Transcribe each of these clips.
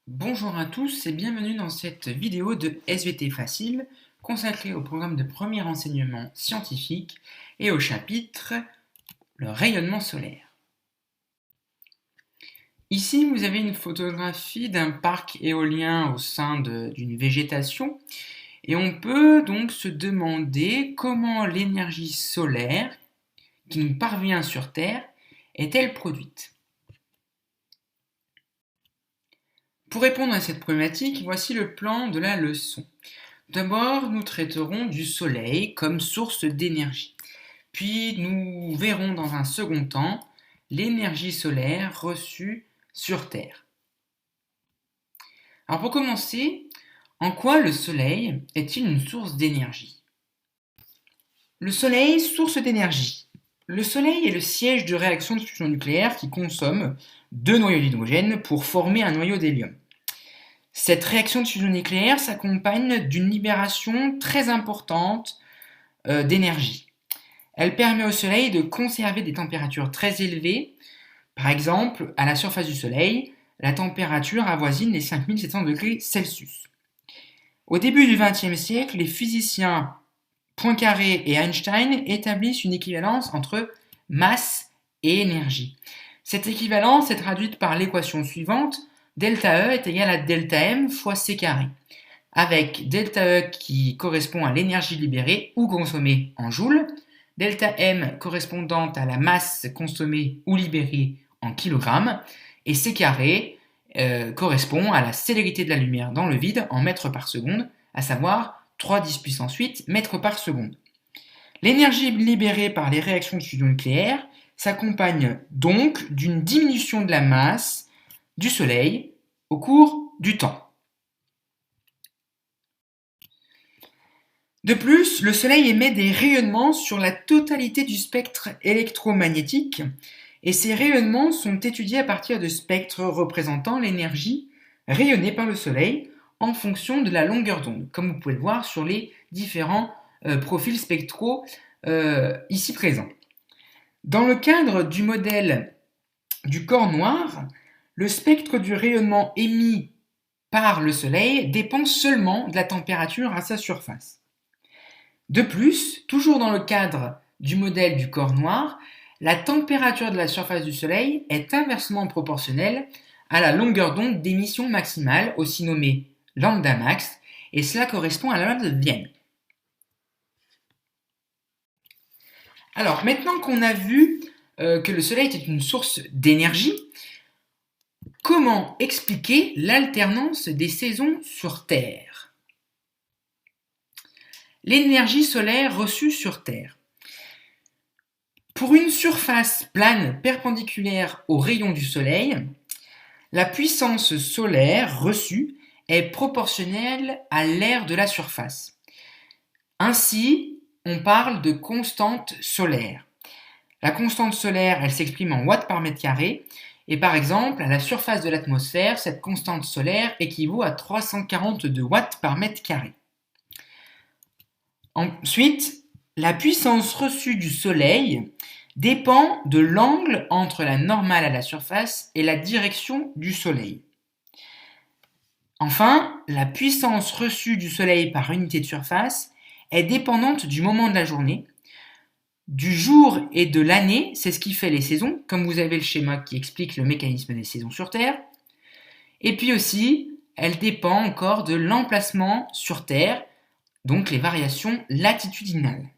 Bonjour à tous et bienvenue dans cette vidéo de SVT Facile consacrée au programme de premier enseignement scientifique et au chapitre le rayonnement solaire. Ici, vous avez une photographie d'un parc éolien au sein d'une végétation et on peut donc se demander comment l'énergie solaire qui nous parvient sur Terre est-elle produite. Pour répondre à cette problématique, voici le plan de la leçon. D'abord, nous traiterons du Soleil comme source d'énergie. Puis, nous verrons dans un second temps l'énergie solaire reçue sur Terre. Alors pour commencer, en quoi le Soleil est-il une source d'énergie? Le Soleil, source d'énergie. Le Soleil est le siège de réaction de fusion nucléaire qui consomme deux noyaux d'hydrogène pour former un noyau d'hélium. Cette réaction de fusion nucléaire s'accompagne d'une libération très importante d'énergie. Elle permet au Soleil de conserver des températures très élevées. Par exemple, à la surface du Soleil, la température avoisine les 5700 degrés Celsius. Au début du XXe siècle, les physiciens Poincaré et Einstein établissent une équivalence entre masse et énergie. Cette équivalence est traduite par l'équation suivante: delta E est égal à delta M fois C carré, avec delta E qui correspond à l'énergie libérée ou consommée en joules, delta M correspondant à la masse consommée ou libérée en kilogrammes, et C carré correspond à la célérité de la lumière dans le vide en mètres par seconde, à savoir 3 10 puissance 8 mètres par seconde. L'énergie libérée par les réactions de fusion nucléaire s'accompagne donc d'une diminution de la masse du Soleil au cours du temps. De plus, le Soleil émet des rayonnements sur la totalité du spectre électromagnétique et ces rayonnements sont étudiés à partir de spectres représentant l'énergie rayonnée par le Soleil en fonction de la longueur d'onde, comme vous pouvez le voir sur les différents profils spectraux ici présents. Dans le cadre du modèle du corps noir, le spectre du rayonnement émis par le Soleil dépend seulement de la température à sa surface. De plus, toujours dans le cadre du modèle du corps noir, la température de la surface du Soleil est inversement proportionnelle à la longueur d'onde d'émission maximale, aussi nommée lambda max, et cela correspond à la loi de Vienne. Alors, maintenant qu'on a vu que le Soleil était une source d'énergie, comment expliquer l'alternance des saisons sur Terre? L'énergie solaire reçue sur Terre. Pour une surface plane perpendiculaire aux rayons du Soleil, la puissance solaire reçue est proportionnelle à l'aire de la surface. Ainsi, on parle de constante solaire. La constante solaire, elle s'exprime en watts par mètre carré, et par exemple, à la surface de l'atmosphère, cette constante solaire équivaut à 342 watts par mètre carré. Ensuite, la puissance reçue du Soleil dépend de l'angle entre la normale à la surface et la direction du Soleil. Enfin, la puissance reçue du Soleil par unité de surface est dépendante du moment de la journée, du jour et de l'année, c'est ce qui fait les saisons, comme vous avez le schéma qui explique le mécanisme des saisons sur Terre. Et puis aussi, elle dépend encore de l'emplacement sur Terre, donc les variations latitudinales.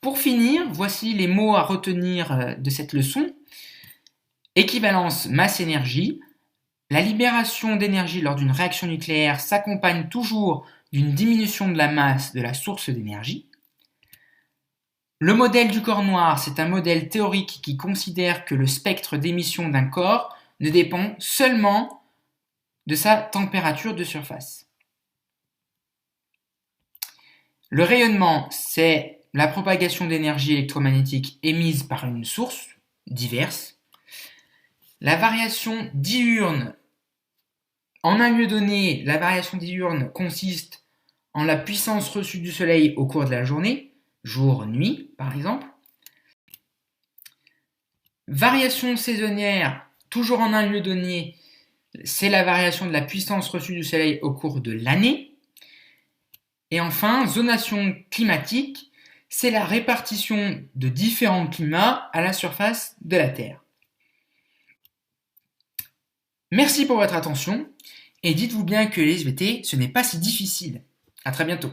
Pour finir, voici les mots à retenir de cette leçon. Équivalence masse-énergie. La libération d'énergie lors d'une réaction nucléaire s'accompagne toujours d'une diminution de la masse de la source d'énergie. Le modèle du corps noir, c'est un modèle théorique qui considère que le spectre d'émission d'un corps ne dépend seulement de sa température de surface. Le rayonnement, c'est la propagation d'énergie électromagnétique émise par une source diverse. La variation diurne, en un lieu donné, la variation diurne consiste en la puissance reçue du Soleil au cours de la journée, jour-nuit par exemple. Variation saisonnière, toujours en un lieu donné, c'est la variation de la puissance reçue du Soleil au cours de l'année. Et enfin, zonation climatique, c'est la répartition de différents climats à la surface de la Terre. Merci pour votre attention et dites-vous bien que les SVT, ce n'est pas si difficile. À très bientôt.